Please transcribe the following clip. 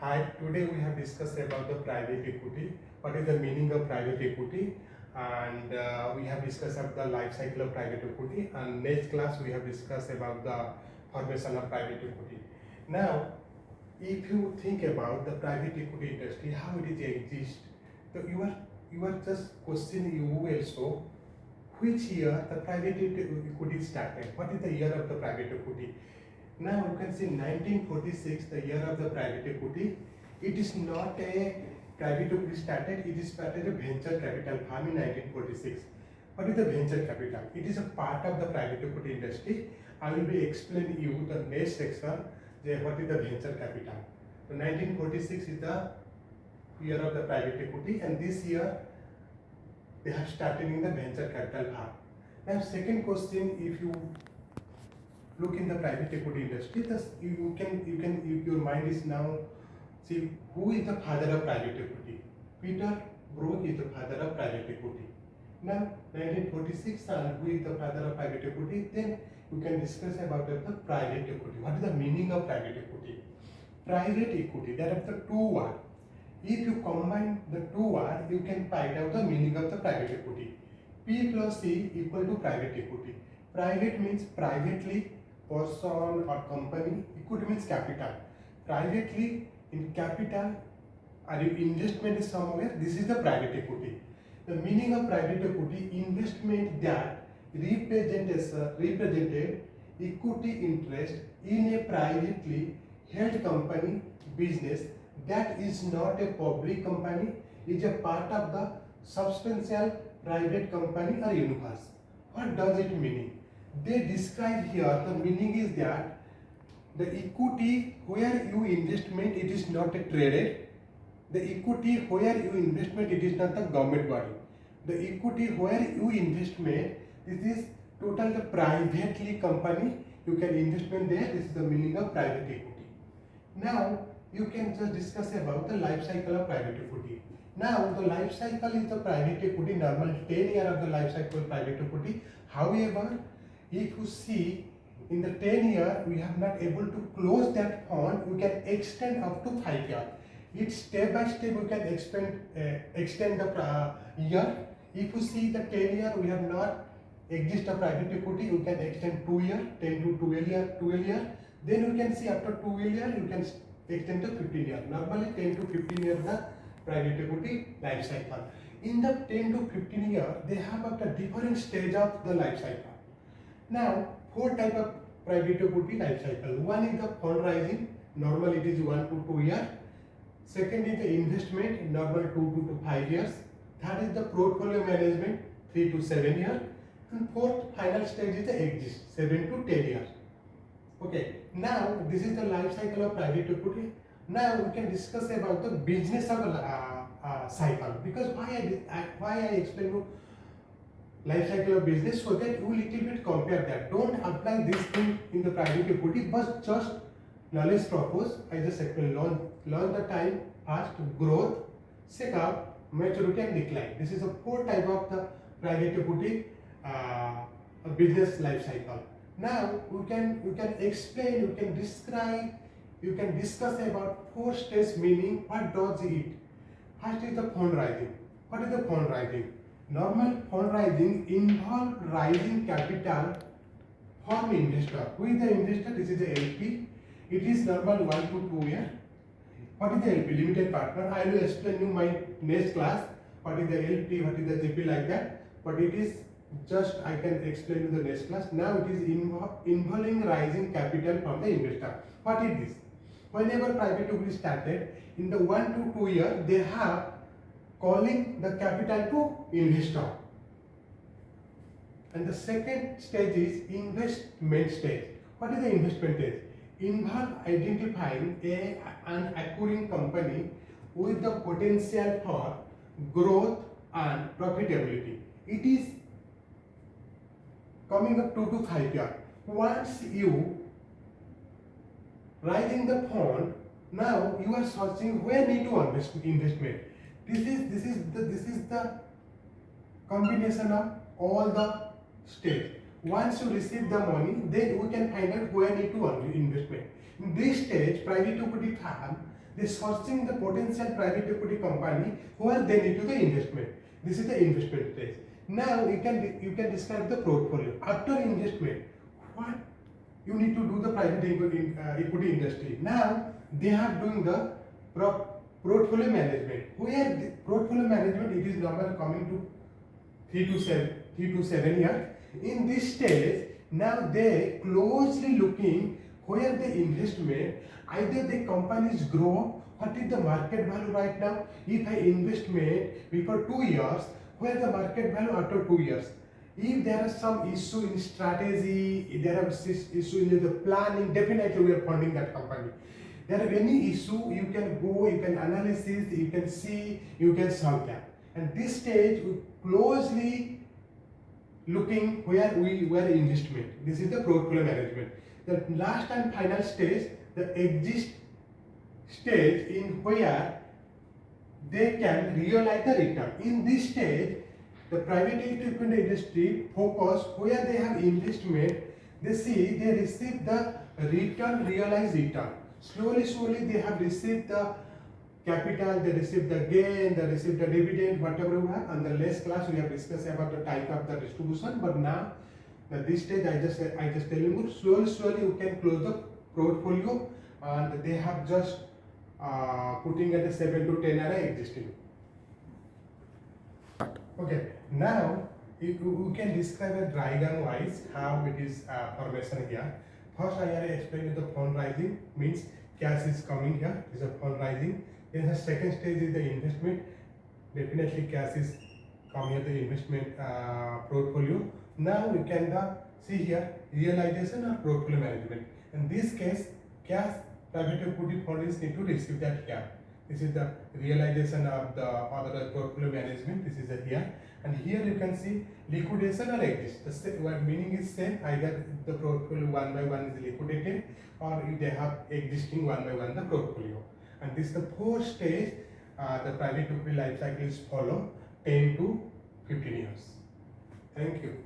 Hi, today we have discussed about the private equity. What is the meaning of private equity? And we have discussed about the life cycle of private equity. And next class we have discussed about the formation of private equity. Now, if you think about the private equity industry, how it is exist, so you are just questioning you also which year the private equity started. What is the year of the private equity? Now you can see 1946, the year of the private equity. It is not a private equity started, it is started a venture capital firm in 1946. What is the venture capital? It is a part of the private equity industry. I will be explaining you the next section, what is the venture capital. So 1946 is the year of the private equity, and this year they have started in the venture capital firm. Now second question, if you look in the private equity industry, thus you can if your mind is now see who is the father of private equity. Peter Brook is the father of private equity. Now 1946, and who is the father of private equity? Then you can discuss about the private equity. What is the meaning of private equity? Private equity, that is the two words. If you combine the two words, you can find out the meaning of the private equity. P plus C equal to private equity. Private means privately, person or company. Equity means capital. Privately, in capital, or investment is somewhere, this is the private equity. The meaning of private equity, investment that represented equity interest in a privately held company business that is not a public company, is a part of the substantial private company or universe. What does it mean? They describe here, the meaning is that the equity where you investment, it is not a traded. The equity where you investment, it is not the government body. The equity where you investment, this is total the privately company, you can investment there. This is the meaning of private equity. Now you can just discuss about the life cycle of private equity. Now the life cycle is the private equity, normal 10 year of the life cycle of private equity. However, if you see in the 10 year we have not able to close that fund, we can extend up to 5 years. It's step by step we can extend the year. If you see the 10 year we have not exist a private equity, you can extend 2 year, 10 to 12 year. Then you can see after 12 year you can extend to 15 year. Normally 10 to 15 year the private equity life cycle. In the 10 to 15 year, they have a different stage of the life cycle. Now, four type of private equity life cycle. One is the fundraising, normal it is 1 to 2 years. Second is the investment, normal 2 to 5 years. Third is the portfolio management, 3 to 7 years. And fourth, final stage is the exit, 7 to 10 years. Okay, now this is the life cycle of private equity. Now we can discuss about the business of cycle, because why I explain you life cycle of business, so that you little bit compare that. Don't apply this thing in the private equity, but just knowledge purpose. I just explain learn the time, first growth, second maturity and decline. This is a four type of the private equity business life cycle. Now you can explain, you can describe, you can discuss about four stage meaning. What does it? First is the fundraising. What is the fundraising? Normal fundraising involves raising capital from investor. Who is the investor? This is the LP. It is normal 1 to 2 years. What is the LP? Limited partner. I will explain you my next class. What is the LP? What is the GP, like that? But it is just I can explain you the next class. Now it is involving raising capital from the investor. What is this? Whenever private equity started, in the 1 to 2 years, they have calling the capital to investor. And the second stage is investment stage. What is the investment stage? Involve identifying an acquiring company with the potential for growth and profitability. It is coming up 2 to 5 years. Once you raising the fund, now you are searching where need to investment. This is the combination of all the stages. Once you receive the money, then we can find out where need to investment. In this stage, private equity firm, They searching the potential private equity company where they need to the investment. This is the investment phase. Now you can describe the portfolio. After investment, what you need to do the private equity industry. Now they are doing the portfolio management. Where the portfolio management, it is number coming to 3 to 7 years. In this stage, now they closely looking where the investment, either the companies grow, what is the market value right now? If I investment before 2 years, where the market value after 2 years? If there is some issue in strategy, if there are issue in the planning, definitely we are funding that company. There are any issue, you can go, you can analysis, you can see, you can solve that. And this stage, we closely looking where we were investment. This is the portfolio management. The last and final stage, the exit stage, in where they can realize the return. In this stage, the private equity industry focus where they have investment. They see they receive the return, realized return. Slowly they have received the capital, they receive the gain, they receive the dividend, whatever we have. And the last class we have discussed about the type of the distribution. But now at this stage, I just telling you, slowly you can close the portfolio, and they have just putting at the 7 to 10 are existing. Okay, now you can describe a diagram wise how it is formation here. First, I already explained the fundraising, means cash is coming here, is a fundraising. Then the second stage is the investment. Definitely cash is coming here, the investment portfolio. Now we can see here realization or portfolio management. In this case, cash private equity funds need to receive that cash. This is the realization of the other portfolio management. This is here, and here you can see liquidation or exit. The meaning is same. Either the portfolio one by one is liquidated, or if they have existing one by one the portfolio. And this is the fourth stage. The private equity life cycle is follow 10 to 15 years. Thank you.